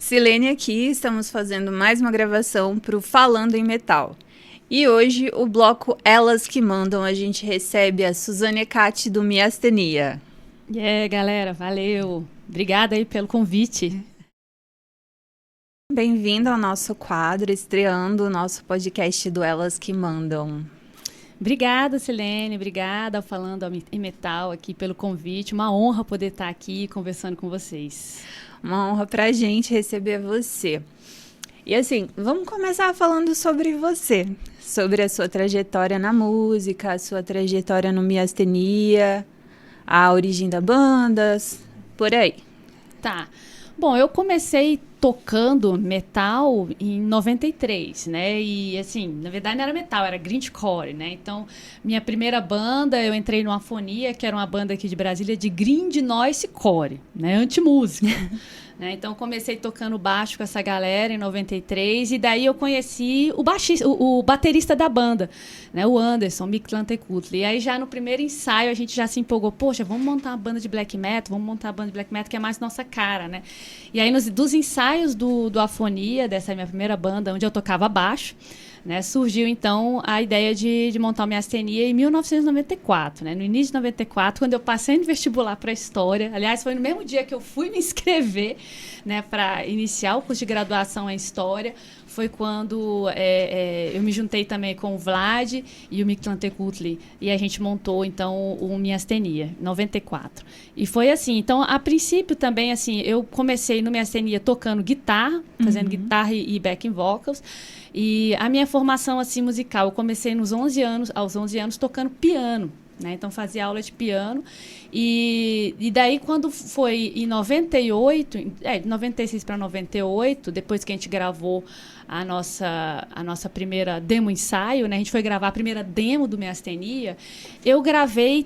Silene aqui, estamos fazendo mais uma gravação para o Falando em Metal. E hoje, o bloco Elas que Mandam, a gente recebe a Suzane Ecati do Miastenia. E aí, galera, valeu. Obrigada aí pelo convite. Bem-vindo ao nosso quadro, estreando o nosso podcast do Elas que Mandam. Obrigada, Silene, obrigada ao Falando em Metal aqui pelo convite. Uma honra poder estar aqui conversando com vocês. Uma honra pra gente receber você. E assim, vamos começar falando sobre você, sobre a sua trajetória na música, a sua trajetória no Miastenia, a origem da banda, por aí. Tá. Bom, eu comecei tocando metal em 93, né? E assim, na verdade não era metal, era grindcore, né? Então, minha primeira banda, eu entrei no Afonia, que era uma banda aqui de Brasília de grind noise core, né? Antimúsica. Né? Então, comecei tocando baixo com essa galera em 93 e daí eu conheci o baixista, o baterista da banda, né? O Anderson, Mick Lantecutley. E aí já no primeiro ensaio a gente já se empolgou, poxa, vamos montar uma banda de black metal, que é mais nossa cara, né? E aí dos ensaios do Afonia, dessa minha primeira banda, onde eu tocava baixo, né, surgiu então a ideia de montar o Miastenia em 1994, né, no início de 94, quando eu passei no vestibular para História. Aliás, foi no mesmo dia que eu fui me inscrever, né, para iniciar o curso de graduação em História. Foi quando eu me juntei também com o Vlad e o Mick Lantecutley e a gente montou então o Miastenia, em 94. E foi assim, então a princípio também assim, eu comecei no Miastenia tocando guitarra, fazendo guitarra e backing vocals. E a minha formação assim musical, eu comecei aos 11 anos tocando piano, né? Então fazia aula de piano e daí quando foi em 98, de 96 para 98, depois que a gente gravou a nossa primeira demo ensaio, né? A gente foi gravar a primeira demo do Miastenia. Eu gravei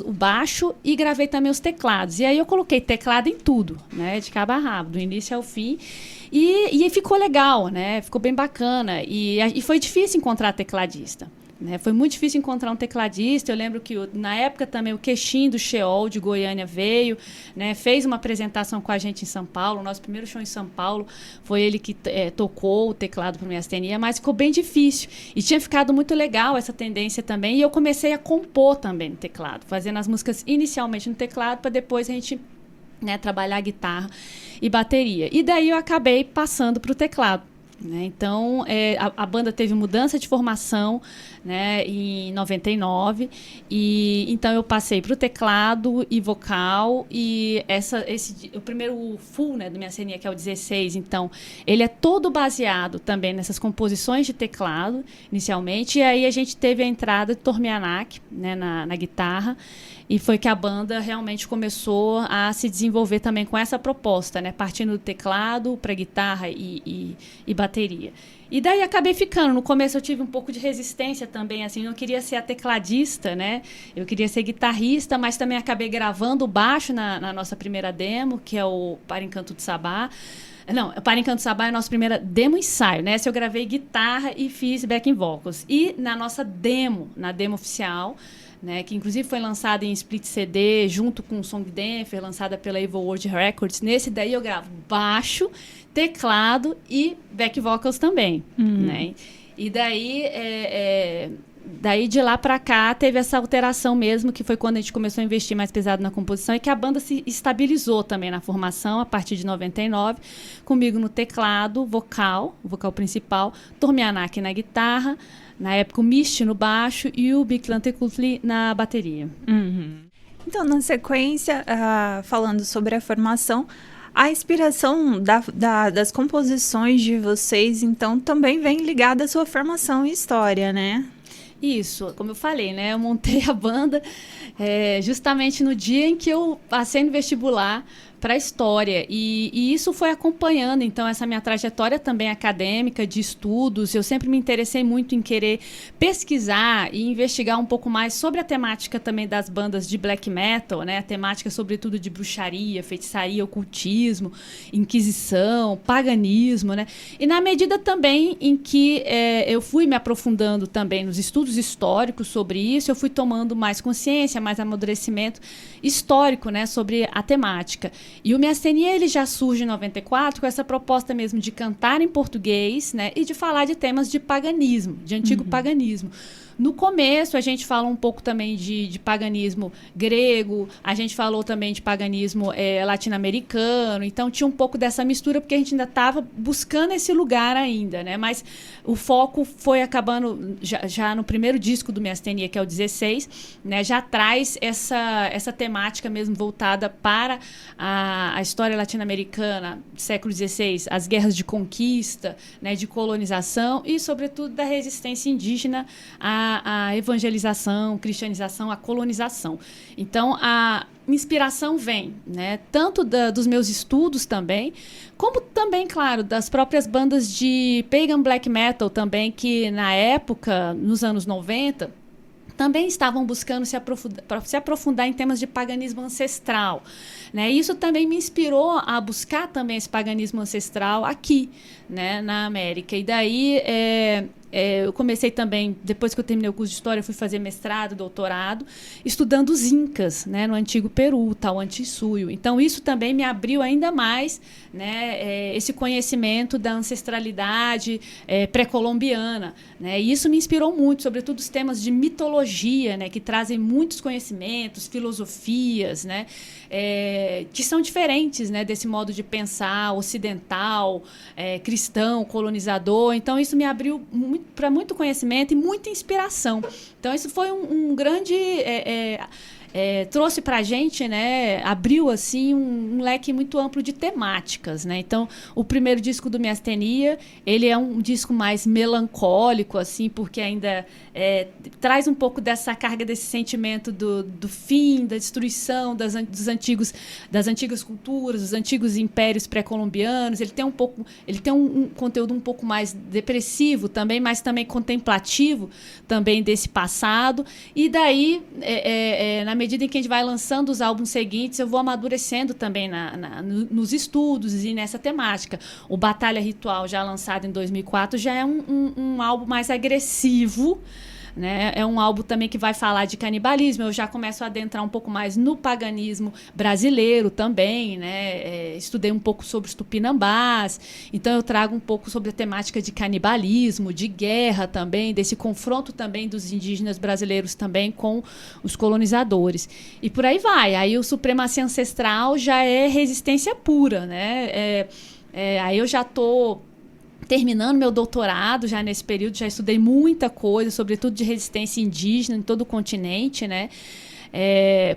o baixo e gravei também os teclados. E aí eu coloquei teclado em tudo, né? De cabo a rabo, do início ao fim. E ficou legal, né? Ficou bem bacana. E foi difícil encontrar tecladista. Né? Foi muito difícil encontrar um tecladista. Eu lembro que na época também o Queixinho do Sheol de Goiânia veio, né? Fez uma apresentação com a gente em São Paulo. O nosso primeiro show em São Paulo foi ele que tocou o teclado para o Miastenia, mas ficou bem difícil. E tinha ficado muito legal essa tendência também. E eu comecei a compor também no teclado, fazendo as músicas inicialmente no teclado para depois a gente, né, trabalhar guitarra e bateria. E daí eu acabei passando para o teclado. Né? Então, a banda teve mudança de formação, né, em 99, e então eu passei para o teclado e vocal, e o primeiro full, né, do Miastenia, que é o 16, então, ele é todo baseado também nessas composições de teclado, inicialmente, e aí a gente teve a entrada de Tormianak, né, na guitarra, e foi que a banda realmente começou a se desenvolver também com essa proposta, né? Partindo do teclado para guitarra e bateria. E daí acabei ficando. No começo eu tive um pouco de resistência também, assim, não queria ser a tecladista, né? Eu queria ser guitarrista, mas também acabei gravando o baixo na nossa primeira demo, que é o Para Encanto de Sabá. Não, Para Encanto de Sabá é a nossa primeira demo ensaio, né? Essa eu gravei guitarra e fiz backing vocals. E na nossa demo, na demo oficial, né, que inclusive foi lançada em split CD junto com o Song Denver, lançada pela Evil World Records. Nesse daí eu gravo baixo, teclado e back vocals também. Né? E daí de lá para cá teve essa alteração mesmo, que foi quando a gente começou a investir mais pesado na composição e que a banda se estabilizou também na formação a partir de 99, comigo no teclado, o vocal principal, Tormianak na guitarra, na época o Misty no baixo e o Mick Lantecutley na bateria. Então, na sequência, falando sobre a formação, a inspiração das composições de vocês, então, também vem ligada à sua formação em história, né? Isso, como eu falei, né? Eu montei a banda justamente no dia em que eu passei no vestibular para a História. E isso foi acompanhando, então, essa minha trajetória também acadêmica, de estudos. Eu sempre me interessei muito em querer pesquisar e investigar um pouco mais sobre a temática também das bandas de black metal, né? A temática, sobretudo, de bruxaria, feitiçaria, ocultismo, inquisição, paganismo, né? E na medida também em que eu fui me aprofundando também nos estudos históricos sobre isso, eu fui tomando mais consciência, mais amadurecimento histórico, né, sobre a temática. E o Miastenia, ele já surge em 94 com essa proposta mesmo de cantar em português, né, e de falar de temas de paganismo, de antigo paganismo. No começo, a gente fala um pouco também de paganismo grego, a gente falou também de paganismo latino-americano, então tinha um pouco dessa mistura, porque a gente ainda estava buscando esse lugar ainda, né? Mas o foco foi acabando, já no primeiro disco do Miastenia, que é o 16, né? Já traz essa temática mesmo voltada para a história latino-americana, século XVI, as guerras de conquista, né? De colonização e, sobretudo, da resistência indígena a evangelização, cristianização, a colonização. Então, a inspiração vem, né, tanto dos meus estudos também, como também, claro, das próprias bandas de pagan black metal também, que na época, nos anos 90, também estavam buscando se aprofundar em temas de paganismo ancestral, né? Isso também me inspirou a buscar também esse paganismo ancestral aqui, né, na América. E daí eu comecei também, depois que eu terminei o curso de História, eu fui fazer mestrado, doutorado, estudando os Incas, né, no antigo Peru, Tahuantinsuyo. Então, isso também me abriu ainda mais, né, esse conhecimento da ancestralidade pré-colombiana, né? E isso me inspirou muito, sobretudo os temas de mitologia, né, que trazem muitos conhecimentos, filosofias, né, que são diferentes, né, desse modo de pensar ocidental, cristão, colonizador. Então, isso me abriu para muito conhecimento e muita inspiração. Então, isso foi um grande... trouxe para a gente, né, abriu assim um leque muito amplo de temáticas, né? Então, o primeiro disco do Miastenia, ele é um disco mais melancólico, assim, porque ainda traz um pouco dessa carga, desse sentimento do fim, da destruição das antigas culturas, dos antigos impérios pré-colombianos. Ele tem um conteúdo um pouco mais depressivo também, mas também contemplativo também desse passado. E daí, na medida em que a gente vai lançando os álbuns seguintes, eu vou amadurecendo também nos estudos e nessa temática. O Batalha Ritual, já lançado em 2004, já é um álbum mais agressivo, né? É um álbum também que vai falar de canibalismo. Eu já começo a adentrar um pouco mais no paganismo brasileiro também, né? Estudei um pouco sobre os tupinambás, então eu trago um pouco sobre a temática de canibalismo, de guerra também, desse confronto também dos indígenas brasileiros também com os colonizadores. E por aí vai. Aí o Supremacia Ancestral já é resistência pura, né? Aí eu já estou terminando meu doutorado, já nesse período, já estudei muita coisa, sobretudo de resistência indígena em todo o continente, né?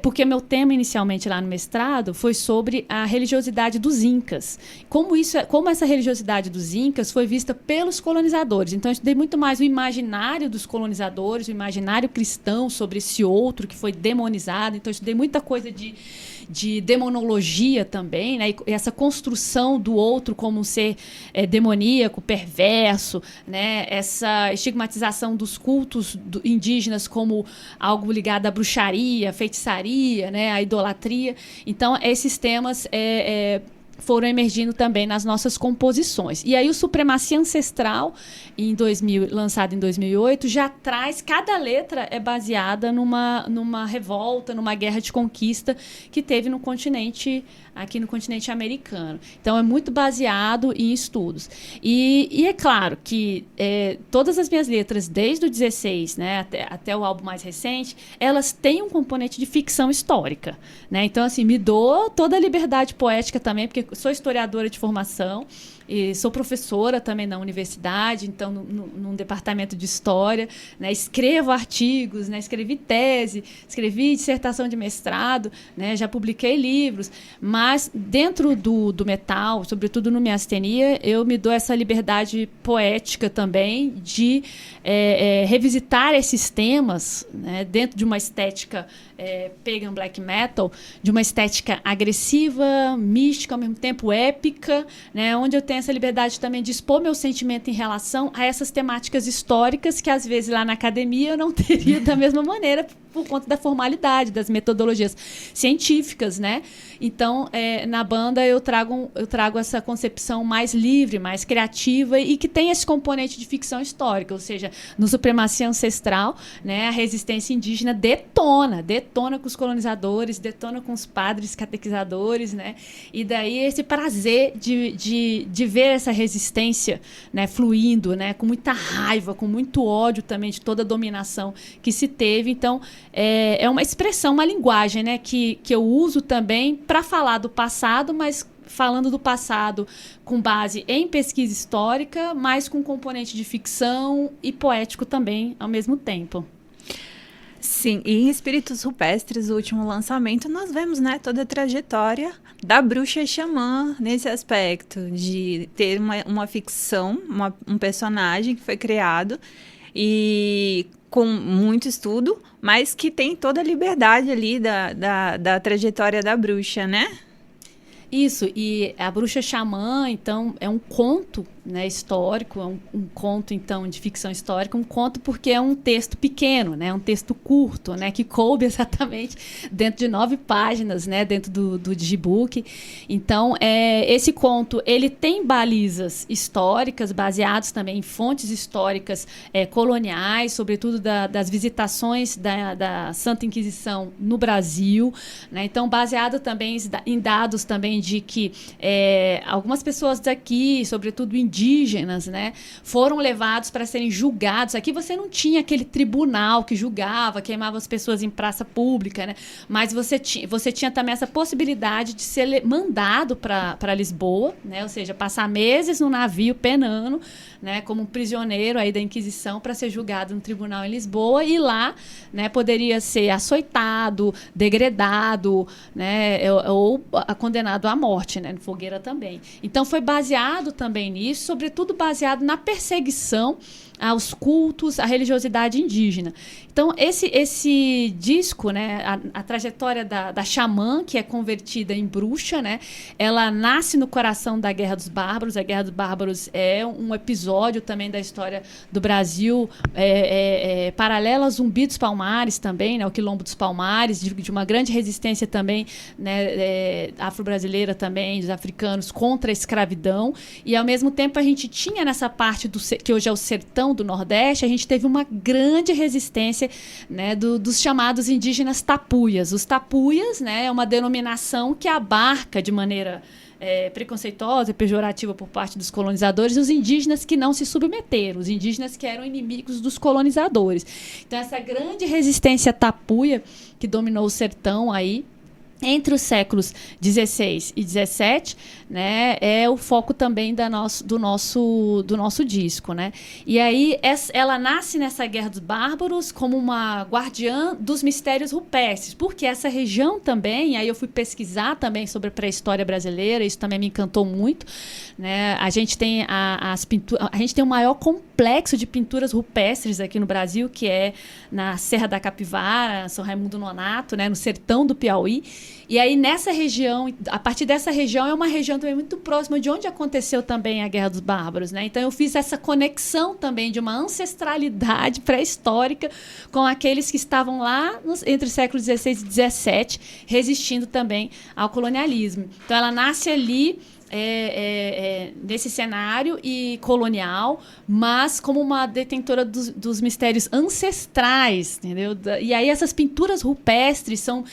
Porque meu tema inicialmente lá no mestrado foi sobre a religiosidade dos Incas. Como essa religiosidade dos Incas foi vista pelos colonizadores. Então, eu estudei muito mais o imaginário dos colonizadores, o imaginário cristão sobre esse outro que foi demonizado. Então, eu estudei muita coisa de demonologia também, né? E essa construção do outro como um ser demoníaco, perverso, né? Essa estigmatização dos cultos indígenas como algo ligado à bruxaria, feitiçaria, né? À idolatria. Então, esses temas foram emergindo também nas nossas composições. E aí o Supremacia Ancestral, lançado em 2008, já traz... Cada letra é baseada numa revolta, numa guerra de conquista que teve aqui no continente americano. Então, é muito baseado em estudos. E é claro que todas as minhas letras, desde o 16, né, até o álbum mais recente, elas têm um componente de ficção histórica, né? Então, assim, me dou toda a liberdade poética também, porque sou historiadora de formação e sou professora também na universidade, então num departamento de história, né? Escrevo artigos, né? Escrevi tese, escrevi dissertação de mestrado, né? Já publiquei livros, mas dentro do metal, sobretudo no Miastenia, eu me dou essa liberdade poética também de revisitar esses temas, né? Dentro de uma estética pagan black metal, de uma estética agressiva, mística, ao mesmo tempo épica, né? Onde eu tenho tenho essa liberdade também de expor meu sentimento em relação a essas temáticas históricas que, às vezes, lá na academia eu não teria da mesma maneira por conta da formalidade, das metodologias científicas, né? Então, na banda eu trago essa concepção mais livre, mais criativa e que tem esse componente de ficção histórica, ou seja, no Supremacia Ancestral, né, a resistência indígena detona com os colonizadores, detona com os padres catequizadores, né? E daí esse prazer de ver essa resistência, né, fluindo, né, com muita raiva, com muito ódio também de toda a dominação que se teve. Então, é uma expressão, uma linguagem, né, que eu uso também para falar do passado, mas falando do passado com base em pesquisa histórica, mas com componente de ficção e poético também ao mesmo tempo. Sim, e em Espíritos Rupestres, o último lançamento, nós vemos, né, toda a trajetória da bruxa xamã nesse aspecto, de ter uma ficção, um personagem que foi criado e com muito estudo, mas que tem toda a liberdade ali da trajetória da bruxa, né? Isso, e a bruxa xamã, então, é um conto, né, histórico, é um conto, então, de ficção histórica, um conto porque é um texto pequeno, né, um texto curto, né, que coube exatamente dentro de 9 páginas, né, dentro do digibook. Então, esse conto, ele tem balizas históricas, baseados também em fontes históricas coloniais, sobretudo das visitações da Santa Inquisição no Brasil, né, então, baseado também em dados também de que algumas pessoas daqui, sobretudo indígenas, né, foram levados para serem julgados. Aqui você não tinha aquele tribunal que julgava, queimava as pessoas em praça pública, né, mas você tinha também essa possibilidade de ser mandado para Lisboa, né, ou seja, passar meses no navio penando, né, como um prisioneiro aí da Inquisição para ser julgado no tribunal em Lisboa, e lá, né, poderia ser açoitado, degredado, né, ou condenado à morte, né, fogueira também. Então foi baseado também nisso, sobretudo baseado na perseguição aos cultos, à religiosidade indígena. Então, esse disco, né, a trajetória da xamã, que é convertida em bruxa, né, ela nasce no coração da Guerra dos Bárbaros. A Guerra dos Bárbaros é um episódio também da história do Brasil, paralelo ao Zumbi dos Palmares também, né, o Quilombo dos Palmares, de uma grande resistência também, né, afro-brasileira também, dos africanos, contra a escravidão. E, ao mesmo tempo, a gente tinha nessa parte que hoje é o sertão do Nordeste, a gente teve uma grande resistência, né, dos chamados indígenas tapuias. Os tapuias, né, é uma denominação que abarca de maneira preconceituosa e pejorativa por parte dos colonizadores os indígenas que não se submeteram, os indígenas que eram inimigos dos colonizadores. Então, essa grande resistência tapuia que dominou o sertão aí, entre os séculos XVI e XVII, né, é o foco também do nosso disco, né? E aí ela nasce nessa Guerra dos Bárbaros como uma guardiã dos mistérios rupestres, porque essa região também, aí eu fui pesquisar também sobre a pré-história brasileira, isso também me encantou muito, né? A gente tem a gente tem o maior complexo de pinturas rupestres aqui no Brasil, que é na Serra da Capivara, São Raimundo Nonato, né, no sertão do Piauí. E aí, nessa região, a partir dessa região, é uma região também muito próxima de onde aconteceu também a Guerra dos Bárbaros, né? Então, eu fiz essa conexão também de uma ancestralidade pré-histórica com aqueles que estavam lá entre os séculos XVI e XVII, resistindo também ao colonialismo. Então, ela nasce ali nesse cenário colonial, mas como uma detentora dos mistérios ancestrais, entendeu? E aí essas pinturas rupestres são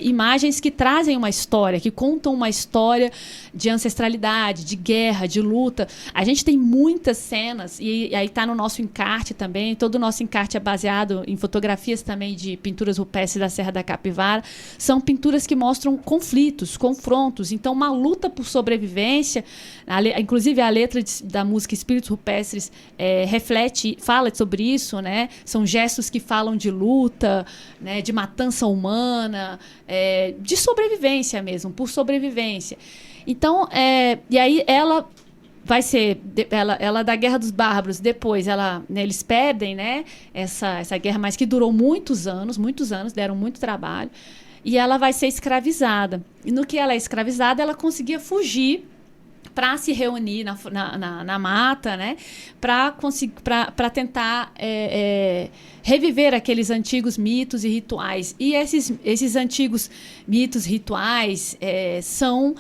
imagens que trazem uma história, que contam uma história de ancestralidade, de guerra, de luta. A gente tem muitas cenas, e aí está no nosso encarte também, todo o nosso encarte é baseado em fotografias também de pinturas rupestres da Serra da Capivara. São pinturas que mostram conflitos, confrontos, então uma luta por sobrevivência. Inclusive a letra da música Espíritos Rupestres fala sobre isso, né? São gestos que falam de luta, né? De matança humana, de sobrevivência mesmo, por sobrevivência. Então, e aí ela vai ser, ela da Guerra dos Bárbaros, depois eles perdem, né, essa guerra, mas que durou muitos anos, deram muito trabalho, e ela vai ser escravizada. E no que ela é escravizada, ela conseguia fugir para se reunir na mata, né, para tentar reviver aqueles antigos mitos e rituais. E esses antigos mitos, rituais, são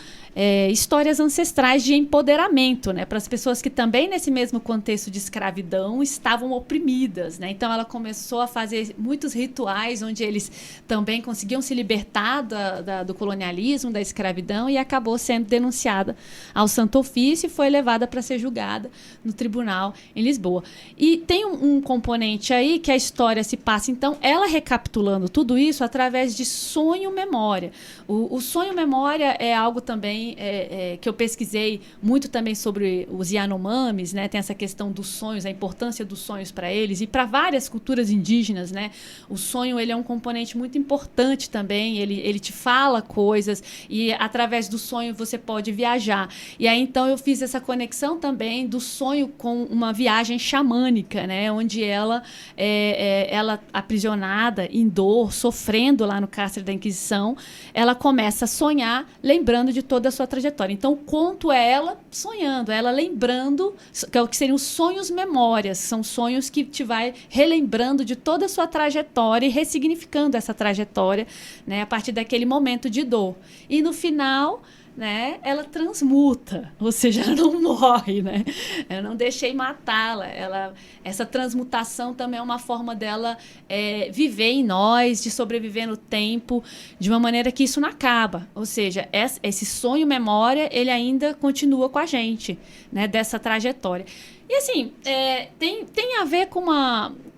histórias ancestrais de empoderamento, né, para as pessoas que também nesse mesmo contexto de escravidão estavam oprimidas, né? Então ela começou a fazer muitos rituais onde eles também conseguiam se libertar do colonialismo, da escravidão, e acabou sendo denunciada ao Santo Ofício e foi levada para ser julgada no tribunal em Lisboa. E tem um componente aí que a história se passa, então, ela recapitulando tudo isso através de sonho-memória. O sonho-memória é algo também que eu pesquisei muito também sobre os Yanomamis, né? Tem essa questão dos sonhos, a importância dos sonhos para eles e para várias culturas indígenas, né? O sonho, ele é um componente muito importante também, ele te fala coisas e através do sonho você pode viajar. E aí então eu fiz essa conexão também do sonho com uma viagem xamânica, né? Onde ela aprisionada em dor, sofrendo lá no cárcere da Inquisição, ela começa a sonhar lembrando de toda a sua trajetória. Então, o conto é ela sonhando, ela lembrando, que é o que seriam sonhos memórias, são sonhos que te vai relembrando de toda a sua trajetória e ressignificando essa trajetória, né, a partir daquele momento de dor. E no final, né, ela transmuta, ou seja, ela não morre, né? Eu não deixei matá-la. Essa transmutação também é uma forma dela viver em nós, de sobreviver no tempo, de uma maneira que isso não acaba. Ou seja, esse sonho-memória, ele ainda continua com a gente, né, dessa trajetória. E assim, tem a ver com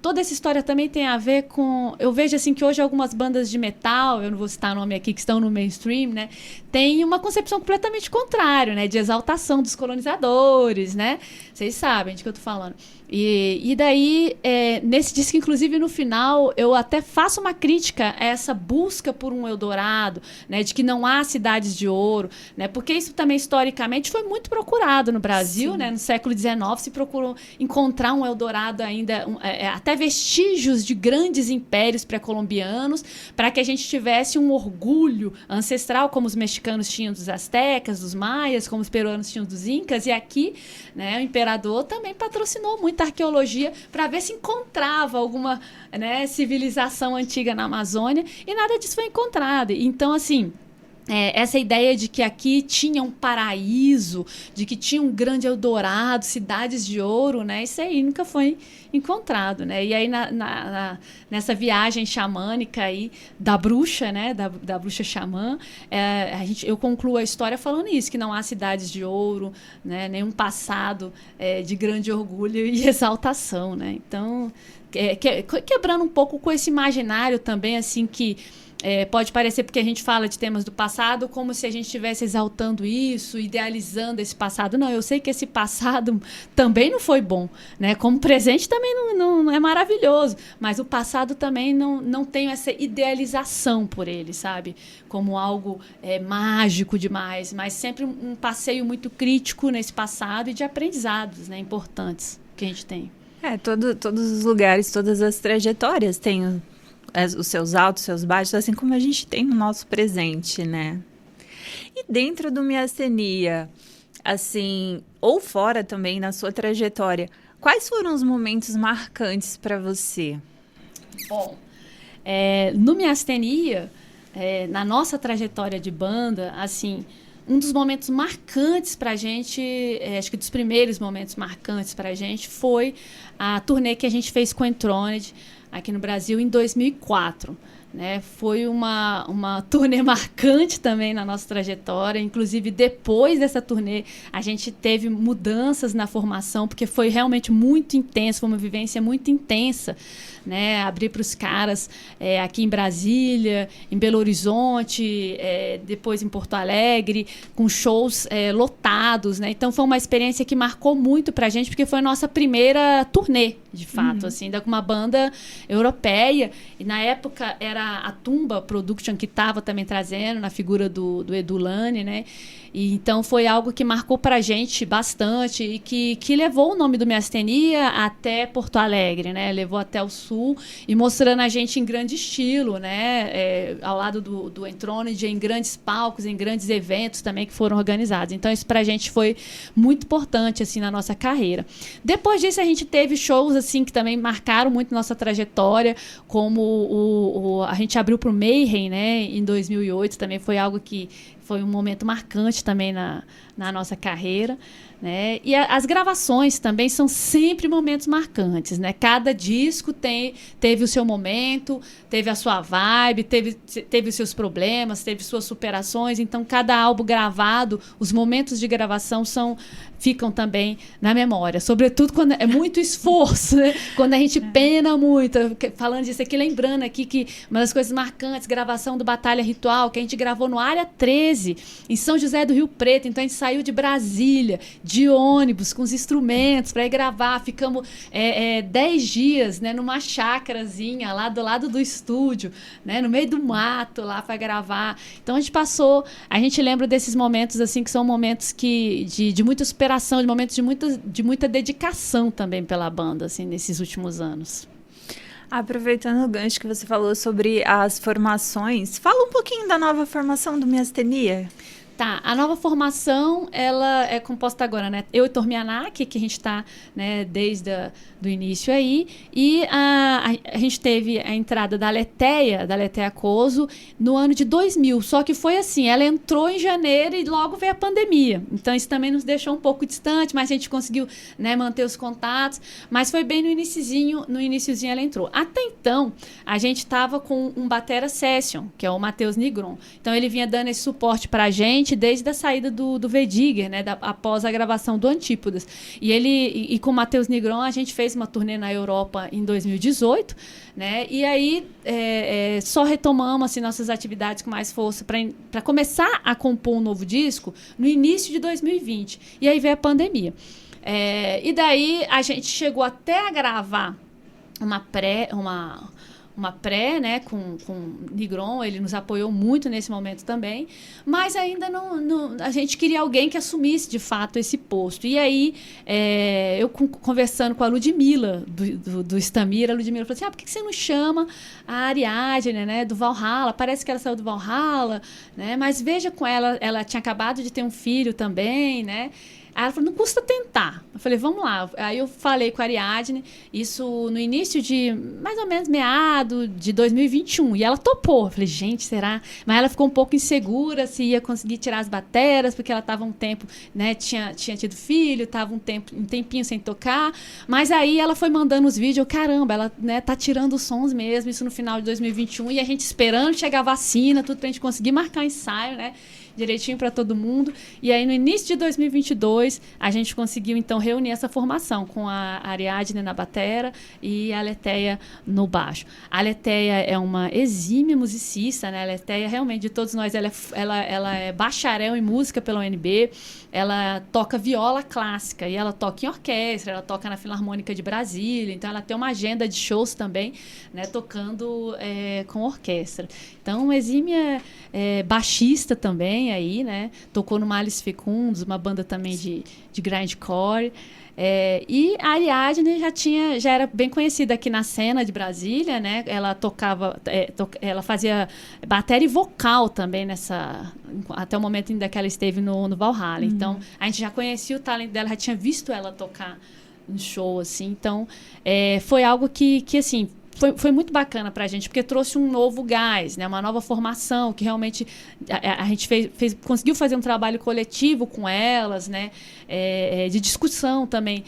toda essa história também tem a ver com... Eu vejo assim que hoje algumas bandas de metal, eu não vou citar nome aqui, que estão no mainstream, né? Tem uma concepção completamente contrária, né? De exaltação dos colonizadores, né? Vocês sabem de que eu tô falando. E daí, nesse disco, inclusive, no final, eu até faço uma crítica a essa busca por um Eldorado, né? De que não há cidades de ouro, né? Porque isso também, historicamente, foi muito procurado no Brasil, sim, né? No século XIX, se procurou encontrar um Eldorado ainda, até vestígios de grandes impérios pré-colombianos, para que a gente tivesse um orgulho ancestral, como os mexicanos tinham dos astecas, dos maias, como os peruanos tinham dos incas, e aqui, né, o imperador também patrocinou muita arqueologia para ver se encontrava alguma, né, civilização antiga na Amazônia, e nada disso foi encontrado. Então, assim, essa ideia de que aqui tinha um paraíso, de que tinha um grande Eldorado, cidades de ouro, né? Isso aí nunca foi encontrado, né? E aí nessa viagem xamânica aí da bruxa, né? Da bruxa xamã, eu concluo a história falando isso, que não há cidades de ouro, né? Nenhum passado de grande orgulho e exaltação, né? Então, quebrando um pouco com esse imaginário também, assim, que pode parecer, porque a gente fala de temas do passado, como se a gente estivesse exaltando isso, idealizando esse passado. Não, eu sei que esse passado também não foi bom, né? Como presente também não é maravilhoso, mas o passado também não tem essa idealização por ele, sabe? Como algo mágico demais, mas sempre um passeio muito crítico nesse passado e de aprendizados, né, importantes que a gente tem. Todos os lugares, todas as trajetórias têm os seus altos, os seus baixos, assim como a gente tem no nosso presente, né? E dentro do Miastenia, assim, ou fora também, na sua trajetória, quais foram os momentos marcantes para você? Bom, no Miastenia, na nossa trajetória de banda, assim, um dos momentos marcantes para a gente, acho que dos primeiros momentos marcantes para a gente, foi a turnê que a gente fez com o Enthroned aqui no Brasil em 2004. Né? Foi uma turnê marcante também na nossa trajetória. Inclusive, depois dessa turnê, a gente teve mudanças na formação, porque foi realmente muito intenso, foi uma vivência muito intensa, né? Abrir para os caras aqui em Brasília, em Belo Horizonte, depois em Porto Alegre, com shows lotados, né? Então, foi uma experiência que marcou muito para a gente, porque foi a nossa primeira turnê, de fato, assim, com uma banda europeia. E, na época, era a Tumba Production que estava também trazendo, na figura do Edu Lani, né? E então foi algo que marcou pra gente bastante e que levou o nome do Miastenia até Porto Alegre, né? Levou até o sul e mostrando a gente em grande estilo, né? Ao lado do Entromed, em grandes palcos, em grandes eventos também que foram organizados. Então isso pra gente foi muito importante assim na nossa carreira. Depois disso a gente teve shows assim que também marcaram muito nossa trajetória, como a gente abriu pro Mayhem, né? Em 2008 também foi algo que foi um momento marcante também na nossa carreira, né? E as gravações também são sempre momentos marcantes, né? Cada disco teve o seu momento, teve a sua vibe, teve os seus problemas, teve suas superações. Então, cada álbum gravado, os momentos de gravação ficam também na memória. Sobretudo quando é muito esforço, né? Quando a gente pena muito. Falando disso aqui, lembrando aqui que uma das coisas marcantes, gravação do Batalha Ritual, que a gente gravou no Área 13, em São José do Rio Preto. Então, a gente saiu de Brasília, de ônibus, com os instrumentos para ir gravar. Ficamos 10 dias, né, numa chácarazinha lá do lado do estúdio, né, no meio do mato lá para gravar. Então, a gente lembra desses momentos assim que são momentos de muita superação, de momentos de muita dedicação também pela banda, assim, nesses últimos anos. Aproveitando o gancho que você falou sobre as formações, fala um pouquinho da nova formação do Miastenia. Tá, a nova formação, ela é composta agora, né? Eu e Tormianak, que a gente está, né, desde do início aí, e a gente teve a entrada da Aletheia Coso, no ano de 2000, só que foi assim, ela entrou em janeiro e logo veio a pandemia, então isso também nos deixou um pouco distante, mas a gente conseguiu, né, manter os contatos, mas foi bem no iniciozinho ela entrou. Até então, a gente estava com um batera session, que é o Matheus Nigron, então ele vinha dando esse suporte pra gente desde a saída do Vediger, né, após a gravação do Antípodas. E com o Matheus Nigron a gente fez uma turnê na Europa em 2018, né, e aí só retomamos assim, nossas atividades com mais força para começar a compor um novo disco no início de 2020. E aí veio a pandemia. E daí a gente chegou até a gravar uma pré, né, com Nigron, ele nos apoiou muito nesse momento também, mas ainda não a gente queria alguém que assumisse de fato esse posto. E aí, eu conversando com a Ludmilla, do Stamira, a Ludmilla falou assim, por que você não chama a Ariadne, né, do Valhalla? Parece que ela saiu do Valhalla, né, mas veja com ela tinha acabado de ter um filho também, né? Aí ela falou, não custa tentar. Eu falei, vamos lá. Aí eu falei com a Ariadne, isso no início de, mais ou menos, meado de 2021. E ela topou. Eu falei, gente, será? Mas ela ficou um pouco insegura se ia conseguir tirar as bateras, porque ela estava um tempo, né, tinha tido filho, estava um tempinho sem tocar. Mas aí ela foi mandando os vídeos, caramba, ela, né, tá tirando os sons mesmo, isso no final de 2021. E a gente esperando chegar a vacina, tudo pra gente conseguir marcar ensaio, né? Direitinho para todo mundo. E aí, no início de 2022, a gente conseguiu, então, reunir essa formação com a Ariadne na batera e a Aletheia no baixo. A Aletheia é uma exímia musicista, né? A Aletheia, realmente, de todos nós, ela é bacharel em música pela UNB, ela toca viola clássica e ela toca em orquestra, ela toca na Filarmônica de Brasília, então ela tem uma agenda de shows também, né, tocando com orquestra. Então, exímia baixista também aí, né, tocou no Males Fecundos, uma banda também de grindcore. E a Ariadne já era bem conhecida aqui na cena de Brasília, né? Ela tocava, ela fazia bateria e vocal também até o momento ainda que ela esteve no Valhalla. Então, a gente já conhecia o talento dela, já tinha visto ela tocar no show, assim. Então, foi algo que assim, foi muito bacana pra gente, porque trouxe um novo gás, né? Uma nova formação, que realmente a gente conseguiu fazer um trabalho coletivo com elas, né? De discussão também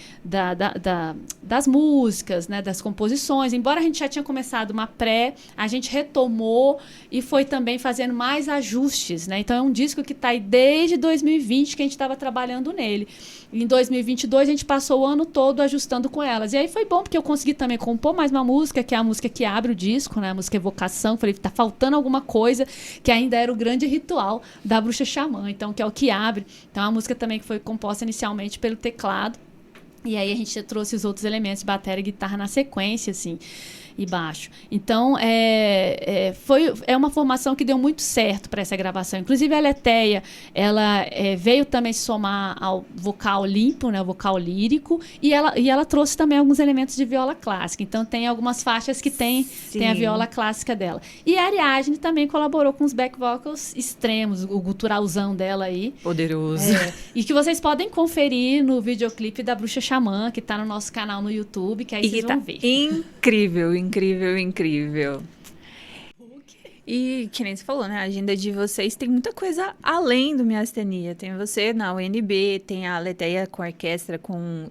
das músicas, né? Das composições. Embora a gente já tinha começado uma pré, a gente retomou e foi também fazendo mais ajustes, né? Então é um disco que está aí desde 2020 que a gente estava trabalhando nele. Em 2022 a gente passou o ano todo ajustando com elas. E aí foi bom, porque eu consegui também compor mais uma música, que é a música que abre o disco, né? A música Evocação. Falei, tá faltando alguma coisa, que ainda era o grande ritual da Bruxa Xamã, então, que é o que abre. Então, a música também que foi composta inicialmente pelo teclado. E aí a gente trouxe os outros elementos, bateria e guitarra na sequência, assim. e baixo. Então, é uma formação que deu muito certo para essa gravação. Inclusive, a Aletheia, ela veio também se somar ao vocal limpo, né, o vocal lírico, e ela trouxe também alguns elementos de viola clássica. Então, tem algumas faixas que tem a viola clássica dela. E a Ariadne também colaborou com os back vocals extremos, o guturalzão dela aí. Poderoso. E que vocês podem conferir no videoclipe da Bruxa Xamã, que está no nosso canal no YouTube, que aí vocês vão ver. Incrível, incrível, incrível. E, que nem você falou, né? A agenda de vocês tem muita coisa além do Miastenia. Tem você na UNB, tem a Aletheia com a orquestra, com...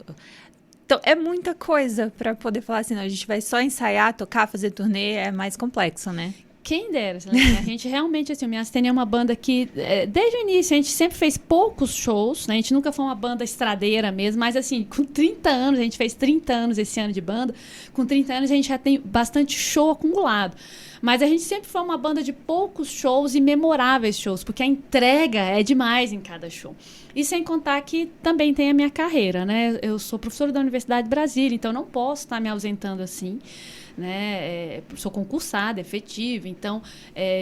Então, é muita coisa para poder falar assim, não, a gente vai só ensaiar, tocar, fazer turnê, é mais complexo, né? Quem dera, né? A gente realmente, assim, o Miastenia é uma banda que, desde o início, a gente sempre fez poucos shows, né? A gente nunca foi uma banda estradeira mesmo, mas, assim, com 30 anos, a gente fez 30 anos esse ano de banda, com 30 anos a gente já tem bastante show acumulado. Mas a gente sempre foi uma banda de poucos shows e memoráveis shows, porque a entrega é demais em cada show. E sem contar que também tem a minha carreira, né? Eu sou professora da Universidade de Brasília, então não posso estar me ausentando assim, né? Sou concursada, efetiva, então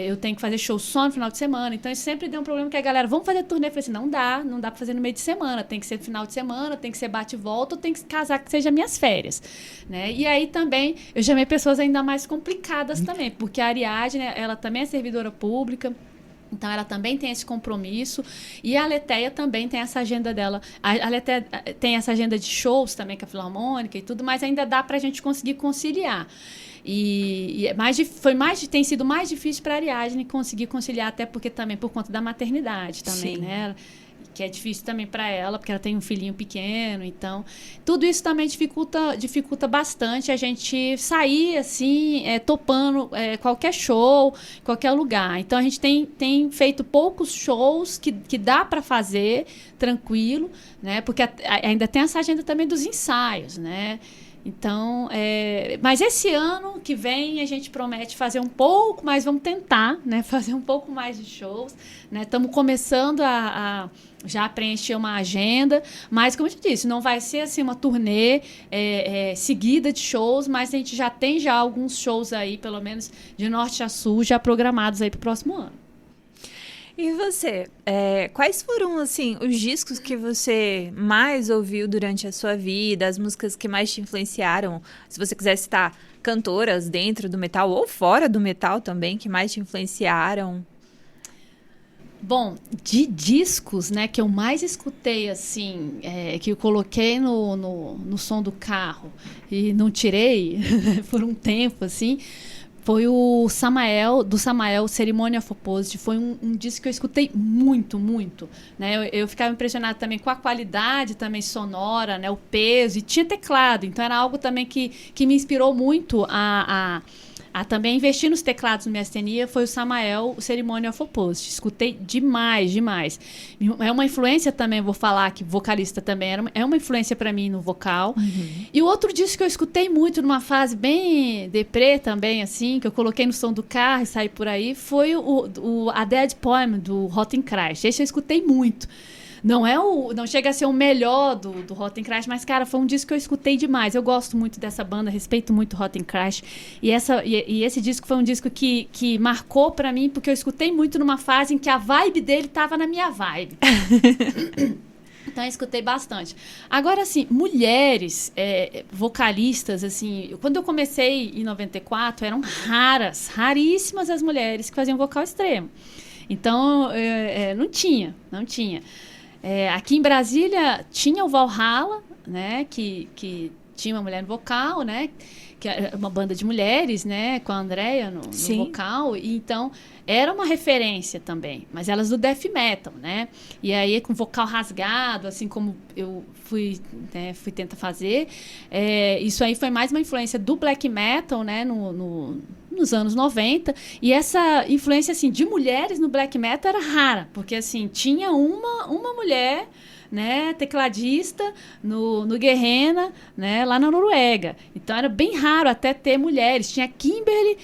eu tenho que fazer show só no final de semana. Então isso sempre deu um problema que a galera, vamos fazer turnê? Eu falei assim, não dá para fazer no meio de semana, tem que ser no final de semana, tem que ser bate e volta, ou tem que casar que seja minhas férias, né? E aí também eu chamei pessoas ainda mais complicadas também, porque a Ariadne, ela também é servidora pública. Então, ela também tem esse compromisso. E a Aletheia também tem essa agenda dela. A Aletheia tem essa agenda de shows também com a Filarmônica e tudo, mas ainda dá para a gente conseguir conciliar. Tem sido mais difícil para a Ariadne conseguir conciliar, até porque também por conta da maternidade também, né? Que é difícil também para ela, porque ela tem um filhinho pequeno, então tudo isso também dificulta bastante a gente sair assim, topando qualquer show, qualquer lugar. Então a gente tem feito poucos shows que dá para fazer tranquilo, né? Porque ainda tem essa agenda também dos ensaios, né? Então, mas esse ano que vem a gente promete fazer um pouco mais, vamos tentar, né, fazer um pouco mais de shows, né? Estamos começando a já preencher uma agenda, mas como eu te disse, não vai ser assim uma turnê seguida de shows, mas a gente já tem alguns shows aí, pelo menos de norte a sul, já programados aí para o próximo ano. E você, quais foram, assim, os discos que você mais ouviu durante a sua vida, as músicas que mais te influenciaram? Se você quiser citar cantoras dentro do metal ou fora do metal também, que mais te influenciaram? Bom, de discos, né, que eu mais escutei, assim, que eu coloquei no som do carro e não tirei por um tempo, assim... Foi do Samael, Ceremony of Opposite. Foi um disco que eu escutei muito, muito. Né? Eu ficava impressionada também com a qualidade também sonora, né? O peso, e tinha teclado. Então, era algo também que me inspirou muito a também investir nos teclados no Miastenia. Foi o Samael, o Ceremony of Opposite. Escutei demais, demais. É uma influência também, vou falar que vocalista também é uma influência para mim no vocal. Uhum. E o outro disco que eu escutei muito numa fase bem deprê também, assim, que eu coloquei no som do carro e saí por aí, foi A Dead Poem, do Rotten Crash. Esse eu escutei muito. Não chega a ser o melhor do Rotten Crash, mas, cara, foi um disco que eu escutei demais. Eu gosto muito dessa banda, respeito muito o Rotten Crash. E esse disco foi um disco que marcou pra mim, porque eu escutei muito numa fase em que a vibe dele tava na minha vibe. Então, eu escutei bastante. Agora, assim, mulheres vocalistas, assim... Quando eu comecei em 94, eram raríssimas as mulheres que faziam vocal extremo. Então, não tinha. Aqui em Brasília tinha o Valhalla, né, que tinha uma mulher no vocal, né, que era uma banda de mulheres, né, com a Andrea no vocal, e então era uma referência também, mas elas do death metal, né, e aí com vocal rasgado, assim como eu fui tentar fazer, isso aí foi mais uma influência do black metal, né, nos anos 90, e essa influência, assim, de mulheres no black metal era rara, porque, assim, tinha uma mulher, né, tecladista no Guerrena, né, lá na Noruega. Então, era bem raro até ter mulheres. Tinha a Kimberly,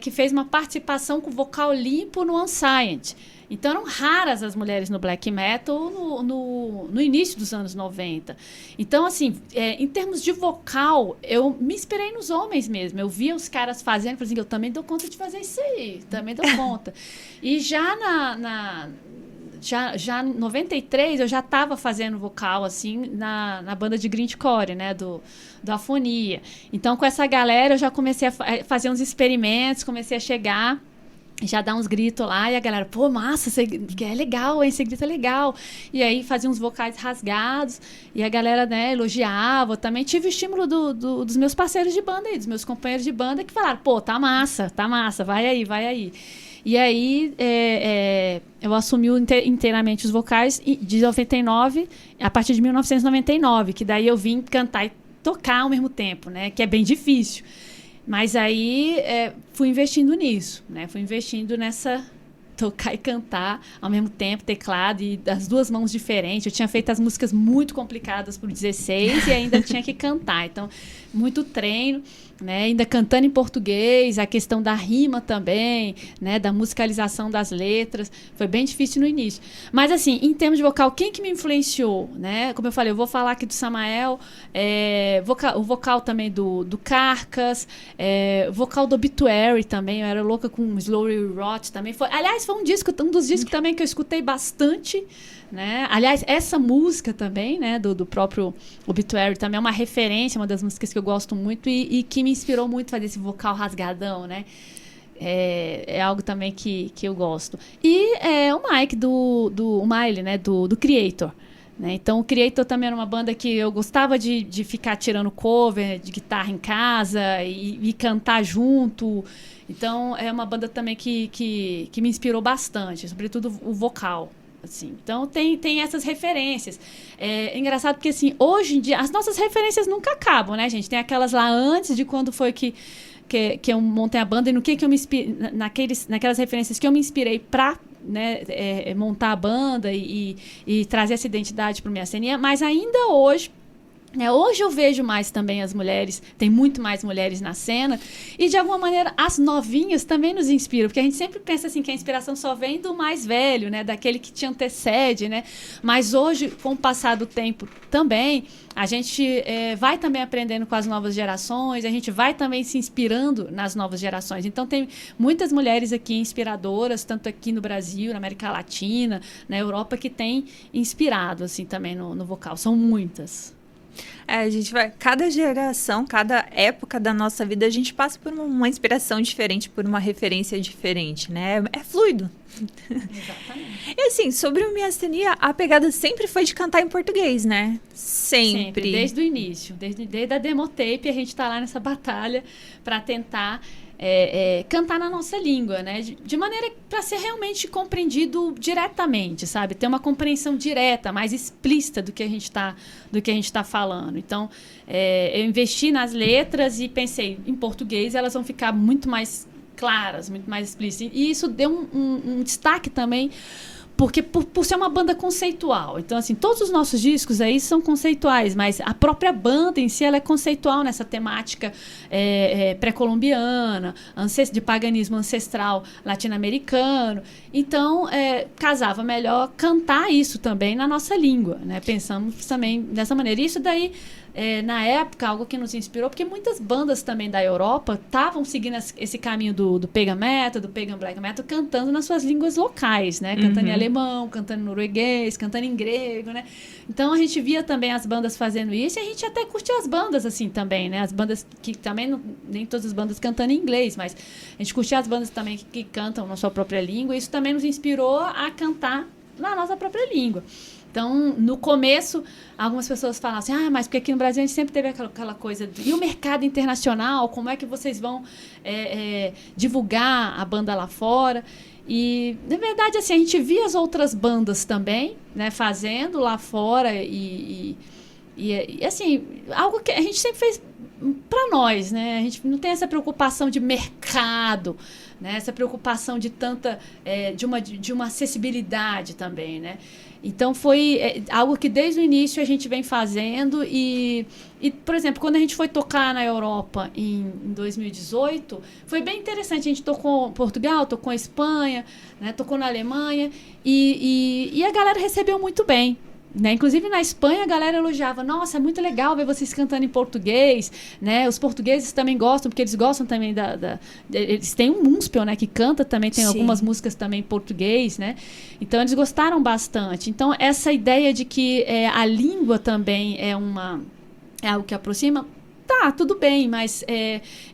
que fez uma participação com vocal limpo no Unscient. Então, eram raras as mulheres no black metal no início dos anos 90. Então, assim, em termos de vocal, eu me inspirei nos homens mesmo. Eu via os caras fazendo, falei assim, eu também dou conta de fazer isso aí, também dou conta. E já já em 93, eu já estava fazendo vocal, assim, na banda de grindcore, né, do Afonia. Então, com essa galera, eu já comecei a fazer uns experimentos, comecei a chegar, já dar uns gritos lá, e a galera, pô, massa, você é legal, hein, você grita legal. E aí, fazia uns vocais rasgados, e a galera, né, elogiava. Também tive o estímulo dos meus parceiros de banda aí, dos meus companheiros de banda, que falaram, pô, tá massa, vai aí, vai aí. E aí, eu assumi inteiramente os vocais de 99, a partir de 1999, que daí eu vim cantar e tocar ao mesmo tempo, né? Que é bem difícil. Mas aí, fui investindo nisso, né? Fui investindo nessa tocar e cantar ao mesmo tempo, teclado e das duas mãos diferentes. Eu tinha feito as músicas muito complicadas por 16 e ainda tinha que cantar. Então, muito treino, né? Ainda cantando em português, a questão da rima também, né? Da musicalização das letras. Foi bem difícil no início. Mas, assim, em termos de vocal, quem que me influenciou, né? Como eu falei, eu vou falar aqui do Samael, o vocal também do Carcass, o vocal do Obituary também. Eu era louca com Slowly Rot também. Aliás, foi um dos discos também que eu escutei bastante, né? Aliás, essa música também, né, do próprio Obituary, também é uma referência, uma das músicas que eu gosto muito e que me inspirou muito a fazer esse vocal rasgadão, né? É algo também que eu gosto. E o Mike, o Miley, né, do Creator. Né? Então, o Creator também era uma banda que eu gostava de ficar tirando cover de guitarra em casa e cantar junto. Então, é uma banda também que me inspirou bastante, sobretudo o vocal. Assim. Então, tem essas referências. É engraçado porque, assim, hoje em dia, as nossas referências nunca acabam, né, gente? Tem aquelas lá antes de quando foi que eu montei a banda e no que eu me inspirei, naquelas referências que eu me inspirei para, né, montar a banda e trazer essa identidade para o Miastenia, mas ainda hoje, hoje eu vejo mais também as mulheres, tem muito mais mulheres na cena, e de alguma maneira as novinhas também nos inspiram, porque a gente sempre pensa assim que a inspiração só vem do mais velho, né, daquele que te antecede, né, mas hoje, com o passar do tempo também, a gente vai também aprendendo com as novas gerações, a gente vai também se inspirando nas novas gerações. Então, tem muitas mulheres aqui inspiradoras, tanto aqui no Brasil, na América Latina, na Europa, que têm inspirado assim, também no vocal. São muitas. A gente vai, cada geração, cada época da nossa vida, a gente passa por uma inspiração diferente, por uma referência diferente, né? É fluido. Exatamente. E assim, sobre o Miastenia, a pegada sempre foi de cantar em português, né? Sempre. Desde o início. Desde a demotape, a gente tá lá nessa batalha para tentar cantar na nossa língua, né? De maneira para ser realmente compreendido diretamente, sabe? Ter uma compreensão direta, mais explícita do que a gente tá falando. Então, eu investi nas letras e pensei, em português elas vão ficar muito mais claras, muito mais explícitas. E isso deu um destaque também, porque por ser uma banda conceitual. Então, assim, todos os nossos discos aí são conceituais, mas a própria banda em si, ela é conceitual nessa temática pré-colombiana, de paganismo ancestral latino-americano. Então, casava melhor cantar isso também na nossa língua, né? Pensamos também dessa maneira. Isso daí, na época, algo que nos inspirou, porque muitas bandas também da Europa estavam seguindo esse caminho do pagan metal, do pagan black metal, cantando nas suas línguas locais, né? Cantando em alemão, cantando em norueguês, cantando em grego, né? Então, a gente via também as bandas fazendo isso e a gente até curtia as bandas assim também, né? As bandas que também, nem todas as bandas cantando em inglês, mas a gente curtia as bandas também que cantam na sua própria língua e isso também nos inspirou a cantar na nossa própria língua. Então, no começo, algumas pessoas falavam assim, mas porque aqui no Brasil a gente sempre teve aquela coisa e o mercado internacional, como é que vocês vão divulgar a banda lá fora? E, na verdade, assim, a gente via as outras bandas também, né, fazendo lá fora e assim, algo que a gente sempre fez para nós, né? A gente não tem essa preocupação de mercado, né? Essa preocupação de de uma acessibilidade também, né? Então, foi algo que desde o início a gente vem fazendo e, por exemplo, quando a gente foi tocar na Europa em 2018, foi bem interessante. A gente tocou em Portugal, tocou em Espanha, né, tocou na Alemanha e a galera recebeu muito bem. Né? Inclusive na Espanha a galera elogiava, nossa, é muito legal ver vocês cantando em português, né? Os portugueses também gostam, porque eles gostam também eles têm um Mumpel, né, que canta também, tem Sim. algumas músicas também em português, né? Então eles gostaram bastante. Então essa ideia de que a língua também é algo que aproxima, tá, tudo bem, mas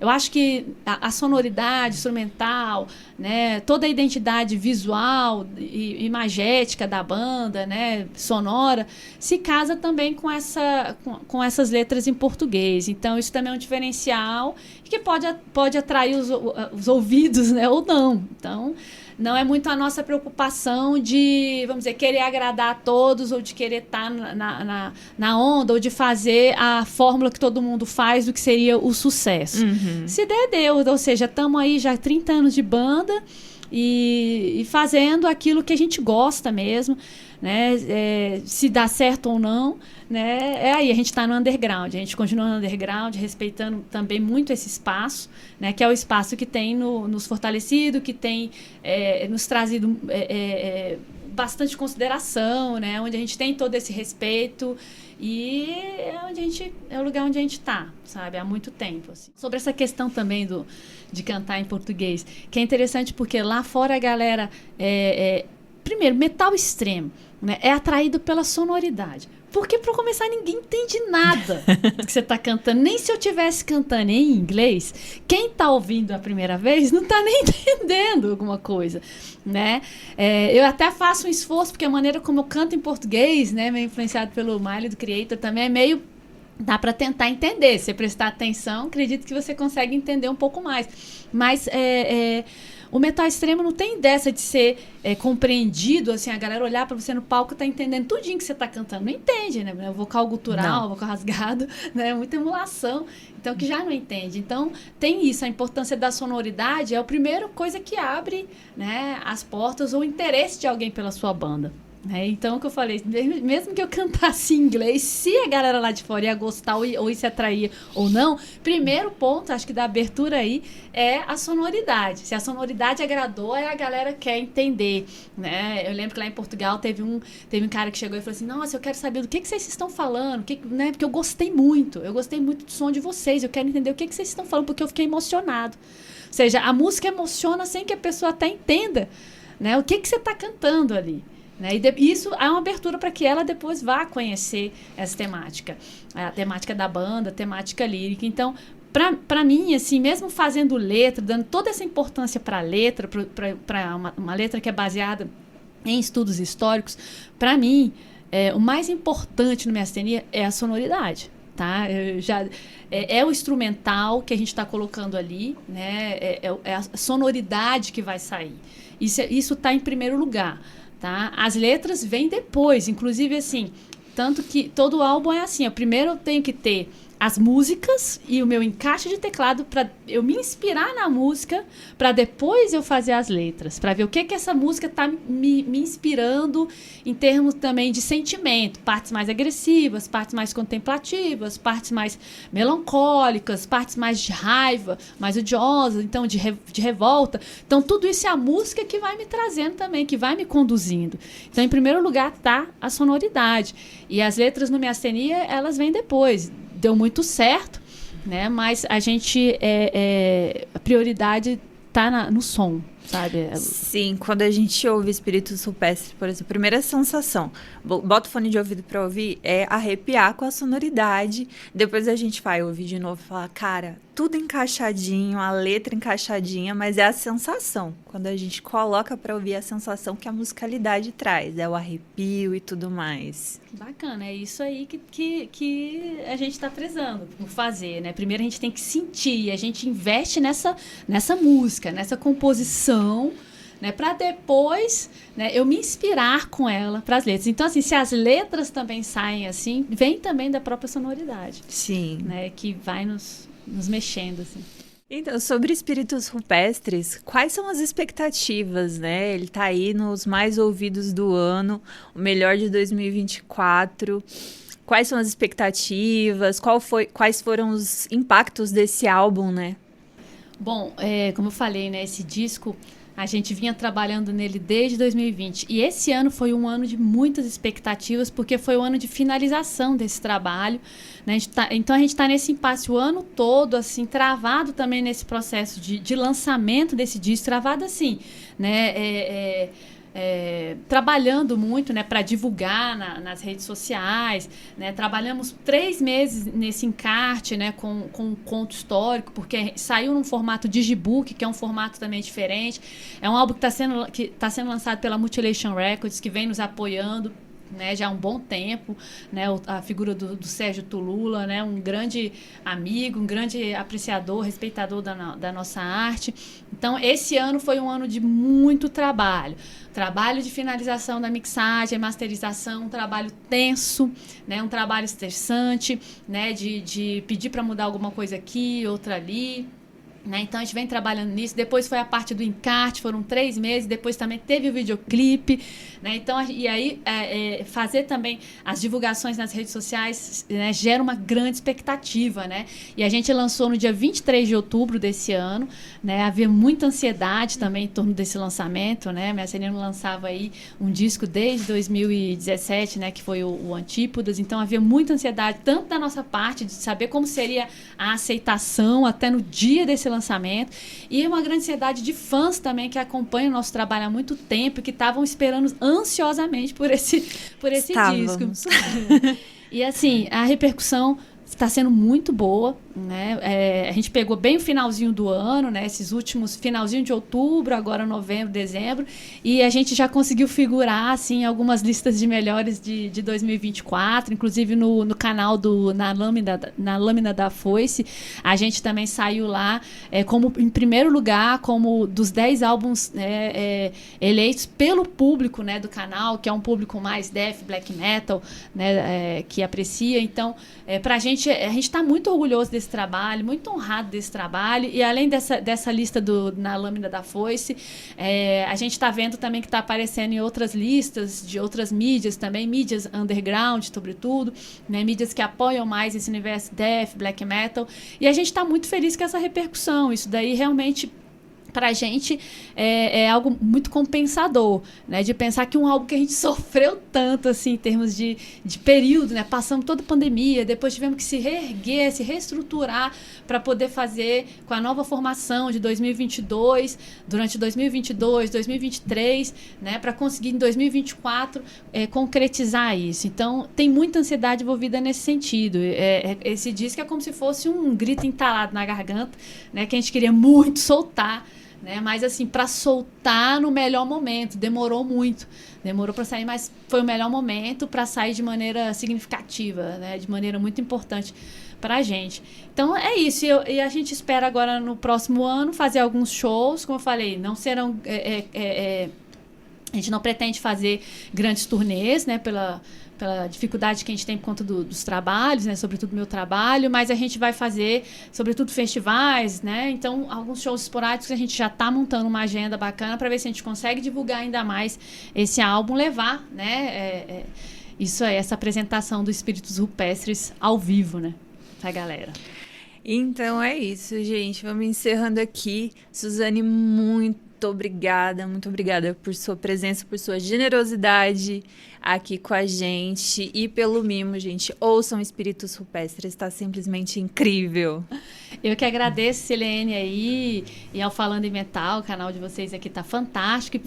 eu acho que a sonoridade instrumental, né, toda a identidade visual e imagética da banda, né, sonora, se casa também com essas letras em português. Então, isso também é um diferencial que pode atrair os ouvidos, né, ou não. Então, não é muito a nossa preocupação de, vamos dizer, querer agradar a todos ou de querer estar na onda ou de fazer a fórmula que todo mundo faz do que seria o sucesso. Uhum. Se der, deu. Ou seja, estamos aí já há 30 anos de banda e fazendo aquilo que a gente gosta mesmo, né? Se dá certo ou não, né? Aí a gente está no underground, a gente continua no underground, respeitando também muito esse espaço, né? Que é o espaço que tem nos fortalecido, que tem nos trazido bastante consideração, né? Onde a gente tem todo esse respeito e é o lugar onde a gente está, sabe? Há muito tempo. Assim. Sobre essa questão também de cantar em português, que é interessante porque lá fora a galera primeiro, metal extremo, né, é atraído pela sonoridade. Porque, para começar, ninguém entende nada do que você está cantando. Nem se eu estivesse cantando em inglês, quem está ouvindo a primeira vez não está nem entendendo alguma coisa, né? Eu até faço um esforço, porque a maneira como eu canto em português, né, meio influenciado pelo Miley, do Creator, também é meio... Dá para tentar entender. Se você prestar atenção, acredito que você consegue entender um pouco mais. Mas... o metal extremo não tem dessa de ser compreendido, assim, a galera olhar pra você no palco e tá entendendo tudinho que você tá cantando. Não entende, né? O vocal gutural, o vocal rasgado, né? Muita emulação. Então, que já não entende. Então, tem isso. A importância da sonoridade é a primeira coisa que abre, né, as portas ou o interesse de alguém pela sua banda. Então, o que eu falei, mesmo que eu cantasse em inglês, se a galera lá de fora ia gostar ou ia se atrair ou não, primeiro ponto, acho que da abertura aí, é a sonoridade. Se a sonoridade agradou, aí a galera quer entender, né? Eu lembro que lá em Portugal teve um cara que chegou e falou assim, nossa, eu quero saber do que vocês estão falando, né? Porque eu gostei muito do som de vocês, eu quero entender o que vocês estão falando, porque eu fiquei emocionado. Ou seja, a música emociona sem que a pessoa até entenda, né? O que você está cantando ali. Né? E isso é uma abertura para que ela depois vá conhecer essa temática, a temática da banda, a temática lírica. Então, para mim, assim, mesmo fazendo letra, dando toda essa importância para a letra, para uma letra que é baseada em estudos históricos, para mim, o mais importante no Miastenia é a sonoridade. Tá? É o instrumental que a gente está colocando ali, né? É a sonoridade que vai sair. Isso está em primeiro lugar. Tá? As letras vêm depois, inclusive assim, tanto que todo álbum é assim, primeiro eu tenho que ter as músicas e o meu encaixe de teclado para eu me inspirar na música, para depois eu fazer as letras, para ver o que essa música está me inspirando em termos também de sentimento, partes mais agressivas, partes mais contemplativas, partes mais melancólicas, partes mais de raiva, mais odiosas, então de revolta. Então tudo isso é a música que vai me trazendo também, que vai me conduzindo. Então em primeiro lugar está a sonoridade e as letras no Miastenia, elas vêm depois. Deu muito certo, né? Mas a gente a prioridade tá no som, sabe? Sim, quando a gente ouve Espírito Supestre, por exemplo, a primeira sensação, bota o fone de ouvido pra ouvir, é arrepiar com a sonoridade. Depois a gente vai ouvir de novo e falar, cara, tudo encaixadinho, a letra encaixadinha, mas é a sensação. Quando a gente coloca pra ouvir, a sensação que a musicalidade traz, é o arrepio e tudo mais. Bacana, é isso aí que a gente tá prezando por fazer, né? Primeiro a gente tem que sentir, a gente investe nessa música, nessa composição, né, para depois, né, eu me inspirar com ela para as letras. Então, assim, se as letras também saem assim, vem também da própria sonoridade. Sim. Né, que vai nos mexendo, assim. Então, sobre espíritos rupestres, quais são as expectativas, né? Ele tá aí nos mais ouvidos do ano, o melhor de 2024. Quais são as expectativas? Quais foram os impactos desse álbum, né? Bom, como eu falei, né, esse disco, a gente vinha trabalhando nele desde 2020. E esse ano foi um ano de muitas expectativas, porque foi o ano de finalização desse trabalho. Né? Então a gente está nesse impasse o ano todo, assim, travado também nesse processo de lançamento desse disco, travado assim, né? Trabalhando muito, né, para divulgar nas redes sociais, né, trabalhamos 3 meses nesse encarte, né, com um conto histórico, porque saiu num formato digibook, que é um formato também diferente. É um álbum que está sendo lançado pela Mutilation Records, que vem nos apoiando, né, já há um bom tempo, né, a figura do Sérgio Tulula, né, um grande amigo, um grande apreciador, respeitador da nossa arte. Então, esse ano foi um ano de muito trabalho de finalização da mixagem, masterização, um trabalho tenso, né, um trabalho estressante, né, de pedir para mudar alguma coisa aqui, outra ali. Né? Então a gente vem trabalhando nisso. Depois foi a parte do encarte, foram 3 meses. Depois também teve o videoclipe, né? Então, e aí fazer também as divulgações nas redes sociais, né, gera uma grande expectativa, né? E a gente lançou no dia 23 de outubro desse ano, né? Havia muita ansiedade também em torno desse lançamento, né? Minha Serena lançava aí um disco desde 2017, né? Que foi o Antípodas. Então havia muita ansiedade, tanto da nossa parte de saber como seria a aceitação até no dia desse lançamento, e uma grande ansiedade de fãs também que acompanham o nosso trabalho há muito tempo e que estavam esperando ansiosamente por esse disco. E assim, a repercussão está sendo muito boa, né? A gente pegou bem o finalzinho do ano, né? Esses últimos finalzinho de outubro, agora novembro, dezembro, e a gente já conseguiu figurar assim algumas listas de melhores de 2024, inclusive no canal na Lâmina da Foice, a gente também saiu lá como em primeiro lugar, como dos 10 álbuns eleitos pelo público, né, do canal, que é um público mais death, black metal, né, que aprecia. Então, pra gente, a gente está muito orgulhoso desse trabalho, muito honrado desse trabalho, e além dessa lista na Lâmina da Foice, a gente está vendo também que está aparecendo em outras listas de outras mídias também, mídias underground, sobretudo, né, mídias que apoiam mais esse universo death, black metal, e a gente está muito feliz com essa repercussão. Isso daí realmente para a gente é algo muito compensador, né? De pensar que um álbum que a gente sofreu tanto, assim, em termos de período, né? Passamos toda a pandemia, depois tivemos que se reerguer, se reestruturar para poder fazer com a nova formação de 2022, durante 2022, 2023, né? Para conseguir em 2024 concretizar isso. Então, tem muita ansiedade envolvida nesse sentido. Esse disco é como se fosse um grito entalado na garganta, né? Que a gente queria muito soltar, né? Mas assim, para soltar no melhor momento, demorou para sair, mas foi o melhor momento para sair de maneira significativa, né? De maneira muito importante para a gente. Então é isso, e a gente espera agora no próximo ano fazer alguns shows, como eu falei, não serão a gente não pretende fazer grandes turnês, né, pela dificuldade que a gente tem por conta dos trabalhos, né, sobretudo meu trabalho, mas a gente vai fazer, sobretudo, festivais, né, então alguns shows esporádicos. A gente já está montando uma agenda bacana para ver se a gente consegue divulgar ainda mais esse álbum, levar, né, essa apresentação do Espíritos Rupestres ao vivo, né, pra galera. Então é isso, gente, vamos encerrando aqui. Suzane, muito obrigada por sua presença, por sua generosidade aqui com a gente e pelo mimo, gente. Ouçam Espíritos Rupestres, está simplesmente incrível. Eu que agradeço, Silene, aí, e ao Falando em Metal, o canal de vocês aqui tá fantástico, e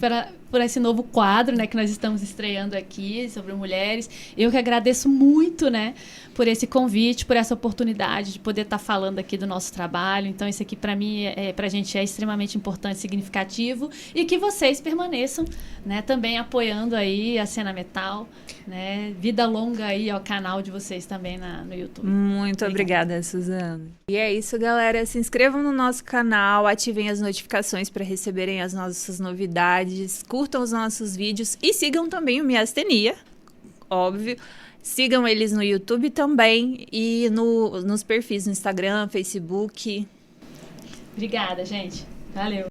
por esse novo quadro, né, que nós estamos estreando aqui sobre mulheres. Eu que agradeço muito, né, por esse convite, por essa oportunidade de poder estar falando aqui do nosso trabalho. Então, isso aqui, para mim, para a gente é extremamente importante, significativo. E que vocês permaneçam, né, também apoiando aí a cena metal, né? Vida longa aí ao canal de vocês também no YouTube. Muito obrigada, Suzana. E é isso, galera. Se inscrevam no nosso canal, ativem as notificações para receberem as nossas novidades, curtam os nossos vídeos e sigam também o Miastenia, óbvio. Sigam eles no YouTube também e nos perfis no Instagram, Facebook. Obrigada, gente. Valeu.